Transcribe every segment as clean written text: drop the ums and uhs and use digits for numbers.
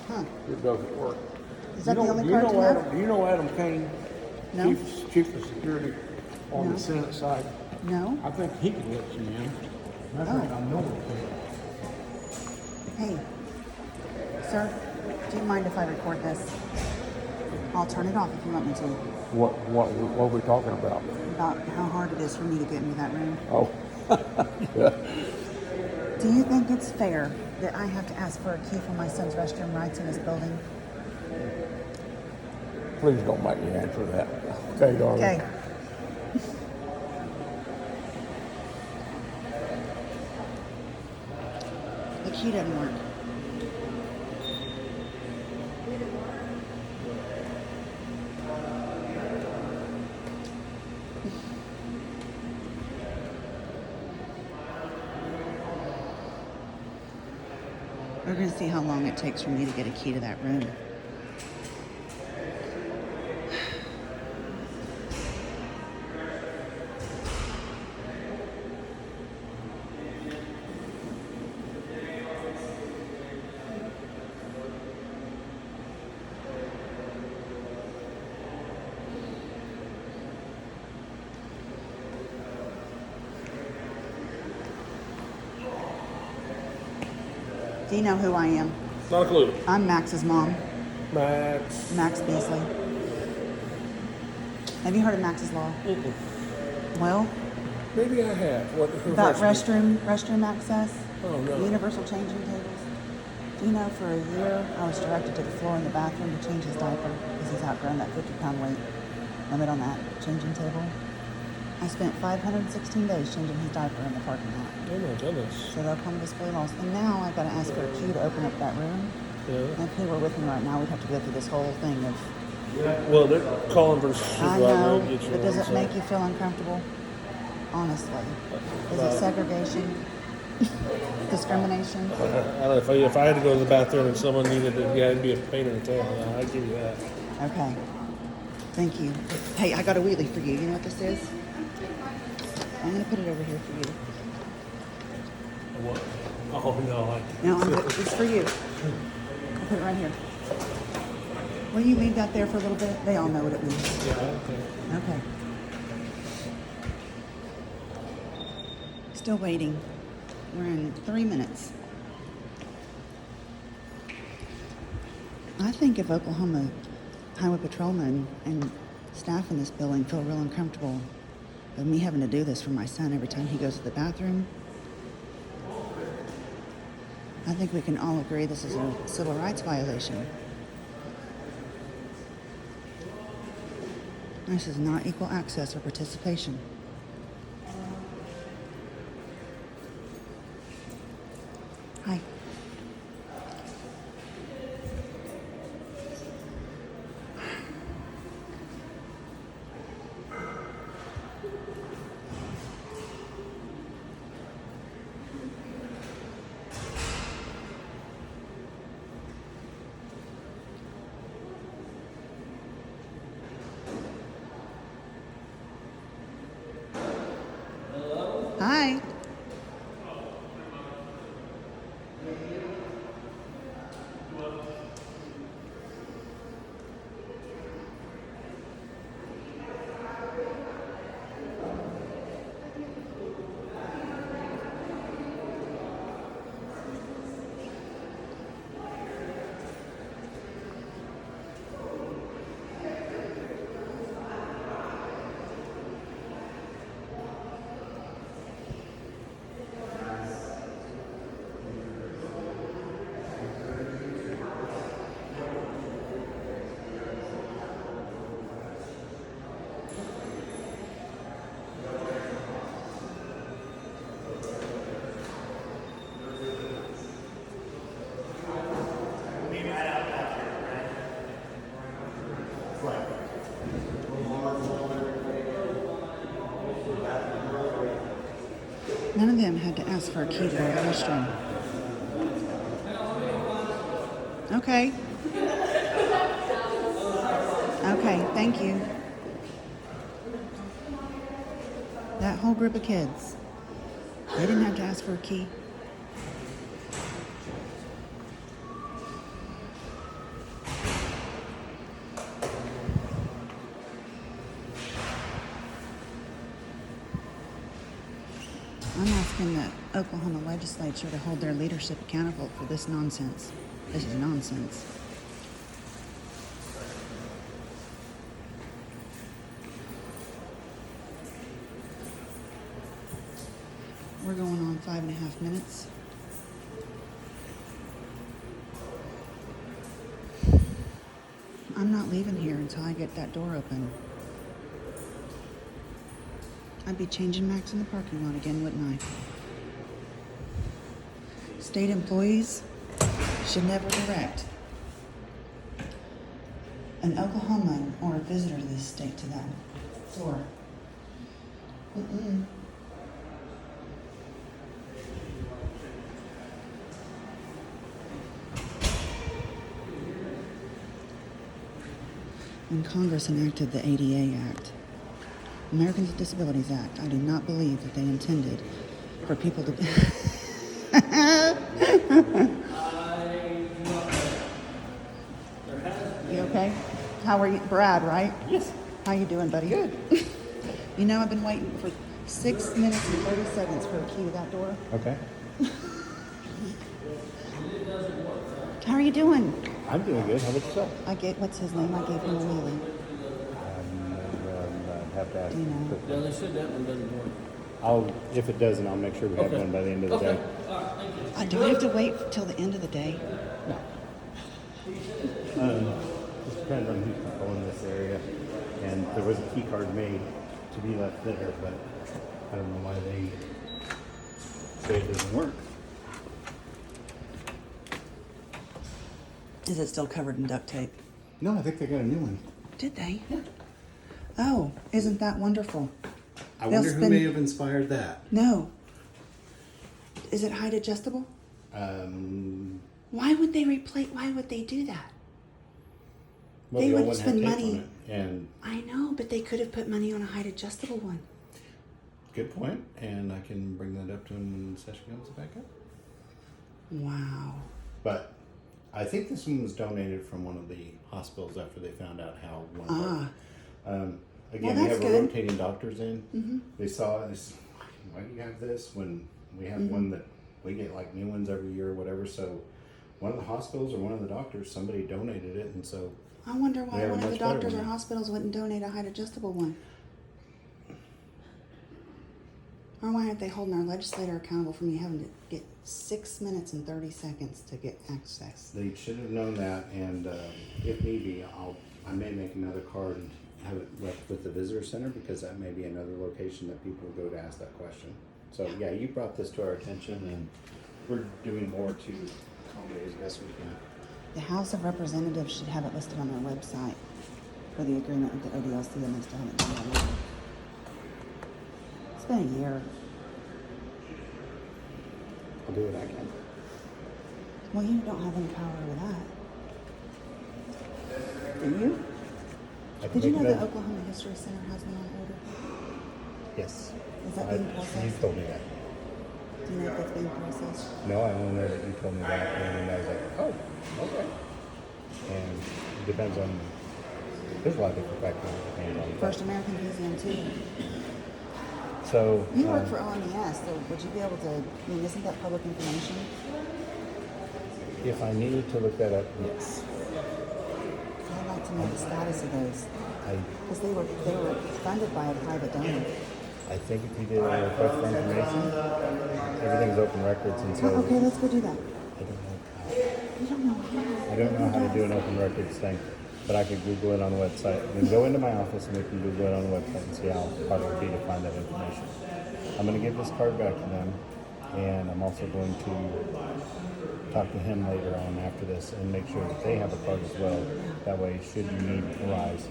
Huh. It doesn't work. Is that the only card you have? Do you know Adam Kane? No. Chief of Security on No. the Senate side. No? I think he can let you in. Matter of fact, I know he Hey, sir, do you mind if I record this? I'll turn it off if you want me to. can. What are we talking about? About how hard it is for me to get into that room. Oh, yeah. Do you think it's fair that I have to ask for a key for my son's restroom rights in this building? Please don't make me answer that. Okay, darling. Okay. The key doesn't work. We're going to see how long it takes for me to get a key to that room. Do you know who I am? Not a clue. I'm Max's mom, Max. Max Beasley. Have you heard of Max's Law? Well, Maybe I have. What? about restroom access, Oh, no. universal changing tables. Do you know for a year I was directed to the floor in the bathroom to change his diaper because he's outgrown that 50-pound weight limit on that changing table? I spent 516 days changing his diaper in the parking lot. Oh my goodness. So they'll come display laws. And now I've got to ask for a key to open up that room. Yeah. And if he were with me right now, we'd have to go through this whole thing of, Well, they're calling for I supervisor. know, to get you but does in, it so. make you feel uncomfortable? Honestly. Is it segregation? Discrimination? I don't know, if I had to go to the bathroom and someone needed it, yeah, it'd be a pain in the tail. I'd give you that. Okay. Thank you. Hey, I got a wheelie for you. You know what this is? I'm going to put it over here for you. What? Oh no. No, it's for you. I'll put it right here. Will you leave that there for a little bit? They all know what it means. Yeah, okay. Okay. Still waiting. We're in 3 minutes. I think if Oklahoma Highway Patrolmen and staff in this building feel real uncomfortable with me having to do this for my son every time he goes to the bathroom, I think we can all agree this is a civil rights violation. This is not equal access or participation. Hi. Hi. None of them had to ask for a key to the restroom. Okay. Okay, thank you. That whole group of kids, they didn't have to ask for a key. asking the Oklahoma legislature to hold their leadership accountable for this nonsense. This is nonsense. We're going on 5.5 minutes. I'm not leaving here until I get that door open. I'd be changing Max in the parking lot again, wouldn't I? State employees should never direct an Oklahoman or a visitor to this state to that door. Mm-mm. When Congress enacted the ADA Act, Americans with Disabilities Act, I do not believe that they intended for people to... You okay? How are you? Brad, right? Yes. How you doing, buddy? Good. You know, I've been waiting for 6 minutes and 30 seconds for a key to that door. Okay. How are you doing? I'm doing good. How about yourself? What's his name? I gave him a wheelie. I'd have to ask. Do you know? Yeah, they said that one doesn't work. If it doesn't, I'll make sure we have Okay. one by the end of the day. Do I have to wait till the end of the day? Just depends on who's controlling this area. And there was a key card made to be left there, but I don't know why they say it doesn't work. Is it still covered in duct tape? No, I think they got a new one. Did they? Oh, isn't that wonderful? I They'll wonder who spend- may have inspired that. No. Is it height adjustable? Well, Why would they replace? Why would they do that? They the would old one had spend tape money. on it. And I know, but they could have put money on a height adjustable one. good point. And I can bring that up to him when the session comes back up. Wow. But I think this one was donated from one of the hospitals after they found out how one worked. Again, Well, we that's have good. a rotating doctors in. They saw it. They said, why do you have this when we have one that we get like new ones every year or whatever? So one of the hospitals or one of the doctors, somebody donated it, and so I wonder We why have a one of the much better doctors or one. hospitals wouldn't donate a height adjustable one. Or why aren't they holding our legislator accountable for me having to get 6 minutes and 30 seconds to get access? they should have known that. And if need be, I may make another card and have it left with the visitor center because that may be another location that people go to ask that question. So yeah, you brought this to our attention, and we're doing more to accommodate as best we can. The House of Representatives should have it listed on their website for the agreement with the ODLC, and they still haven't done that. It's been a year. I'll do what I can. Well, you don't have any power over that. Do you? I can Did you make know the another- Oklahoma History Center has me on order? Yes. Is that being You processed? told me that. Do you know if that's being processed? No, I only know that you told me that, and I was like, oh, okay. And it depends on, there's a lot of different factors that depend on. First American Museum too. So. You work for OMES, so would you be able to, I mean, isn't that public information? If I needed to look that up, yes. I'd like to know the status of those, I because they were funded by a private donor. I think if you did a request for information, everything's open records, and so Oh, okay, let's go do that. I don't know. You don't know how. I don't know how to do an open records thing, but I could Google it on the website. We can go into my office and we can Google it on the website and see how hard it would be to find that information. I'm going to give this card back to them, and I'm also going to talk to him later on after this and make sure that they have a card as well. That way, should you need arise,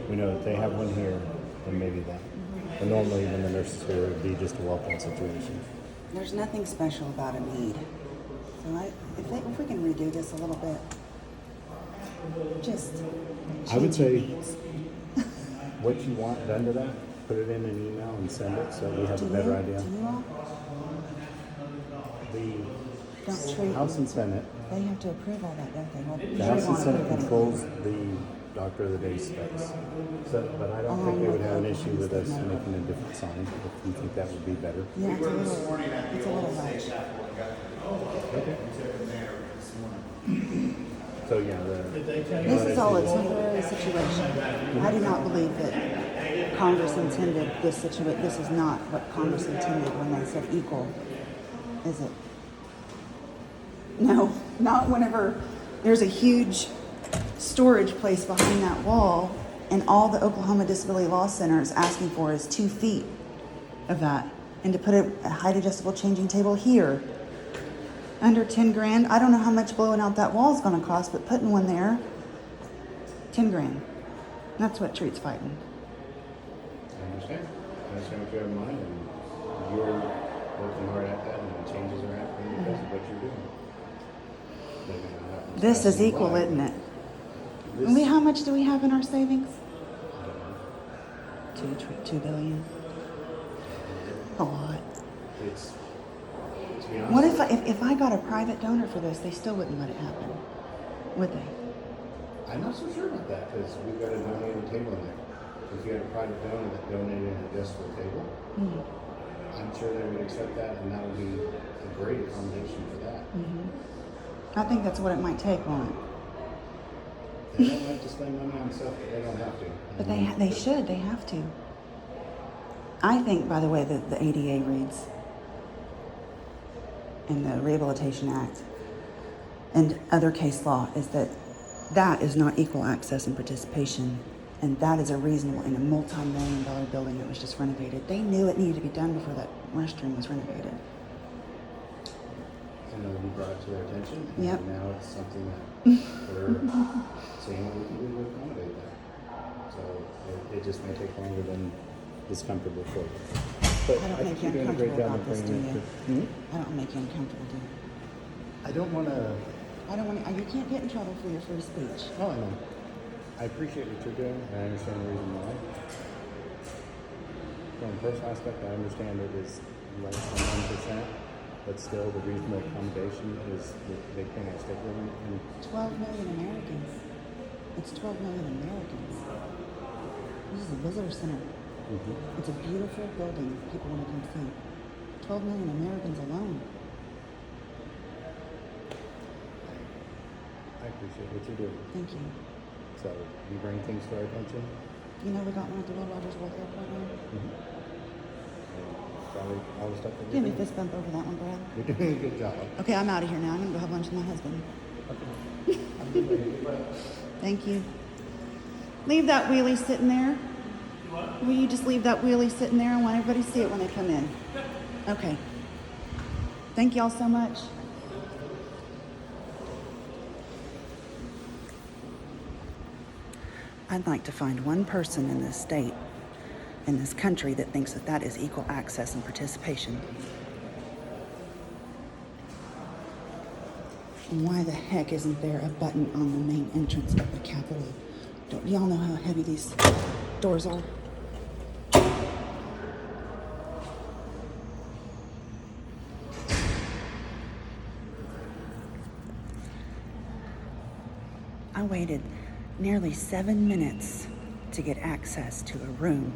we know that they have one here, then maybe that. But normally, when the nurse is here, it would be just a walk-in situation. There's nothing special about a need. So if we can redo this a little bit, just. I would say change what you want done to that, put it in an email and send it so we have Do a better you? idea. Do you all? The Don't treat. House and Senate, They have to approve all that, don't they? Well, the you House and won't Senate approve controls anything. the Doctor of the Day specs. So, but I don't think they would have an issue with us making a different sign if you think that would be better. Yeah, it's a little much. Okay. So yeah, This is all a temporary situation. I do not believe that Congress intended this situation. This is not what Congress intended when they said equal, is it? No, not whenever there's a huge storage place behind that wall and all the Oklahoma Disability Law Center is asking for is 2 feet of that. And to put a height adjustable changing table here, under 10 grand. I don't know how much blowing out that wall is going to cost, but putting one there, 10 grand. That's what Treat's fighting. I understand. I understand what you have in mind, and you're working hard at that, and the changes are happening because of what you're doing. This is equal, isn't it? How much do we have in our savings? 2 billion. A lot. It's, to be honest, What if I got a private donor for this? They still wouldn't let it happen, would they? I'm not so sure about that because we've got a donated table in there. If you had a private donor that donated an adjustable table, I'm sure they would accept that, and that would be a great accommodation for that. I think that's what it might take, won't it? They don't like to spend money on stuff that they don't have to. But they should. They have to. I think, by the way, that the ADA reads in the Rehabilitation Act and other case law is that is not equal access and participation, and that is a reasonable in a multi-million-dollar building that was just renovated. They knew it needed to be done before that restroom was renovated. I know you brought it to their attention, and Yep. now it's something that they're saying what we can do to accommodate that. So it just may take longer than is comfortable for you. But I don't I make think you you're doing a great uncomfortable job about of this, do bringing you? it to. I don't make you uncomfortable, do you? I don't want to. I don't want to. You can't get in trouble for your free speech. Oh, I know. I appreciate what you're doing, and I understand the reason why. From a personal aspect, I understand it is less than 1%, but still the reasonable accommodation is that they can't stick with it. And 12 million Americans. It's 12 million Americans. This is a visitor center. It's a beautiful building people want to come see. 12 million Americans alone. I appreciate what you're doing. Thank you. So you bring things to our attention. You know we got one at the Will Rogers World Airport now? And probably all the stuff that Give you're me a doing. fist bump over that one, Brad. You're doing a good job. Okay, I'm out of here now. I'm going to go have lunch with my husband. Thank you. Leave that wheelie sitting there. Will you just leave that wheelie sitting there? I want everybody to see it when they come in. Okay. Thank y'all so much. I'd like to find one person in this state, in this country, that thinks that that is equal access and participation. And why the heck isn't there a button on the main entrance of the Capitol? Don't y'all know how heavy these doors are? I waited nearly 7 minutes to get access to a room